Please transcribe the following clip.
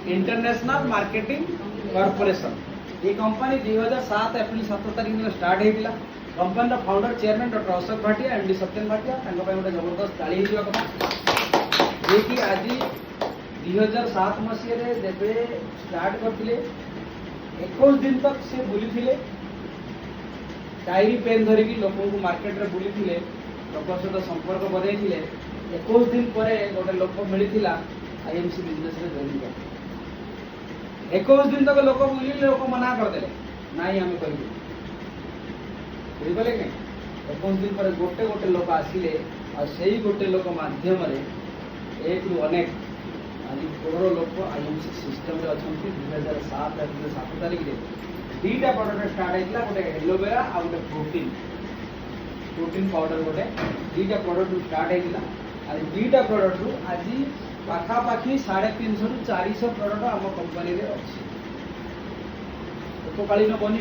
International marketing corporation. ये company 2007 April 7 तारीख में स्टार्ट होता। Company founder chairman doctor Ashok Bhatia, MD Satyan Bhatia, गोटे जबरदस्त ताली हो कथा जे कि आज 2007 मसीह जब स्टार्ट करते 21 दिन तक से बुली थे, डायरी पेन धरिकी लोक मार्केट में बुली थे, लोक सहित संपर्क बढ़े 21 दिन पर गोटे लोक मिलता आईएमसी बिजनेस में जॉइन कर। 21 दिन तक लोक बुले, लोक मना करदे नाई आम कर बुझे कि 21 दिन पर गोटे गोटे लोक आसिले से गोटे लोक मध्यम एक रु अनेक आज करोड़ लोक आईएमसी सिस्टम रे अच्छा। 2007 एप्रिल 7 तारीख में 2टा प्रोडक्ट स्टार्ट होता, गोटे एलोवेरा आ गोटे प्रोटीन पाउडर, गोटे 2टा प्रोडक्ट स्टार्ट होता। आज 2टा प्रोडक्ट रु आज पाखापाखि 350 रु 400 प्रोडक्ट आम कंपनी रे अच्छी। उपकालीन बनी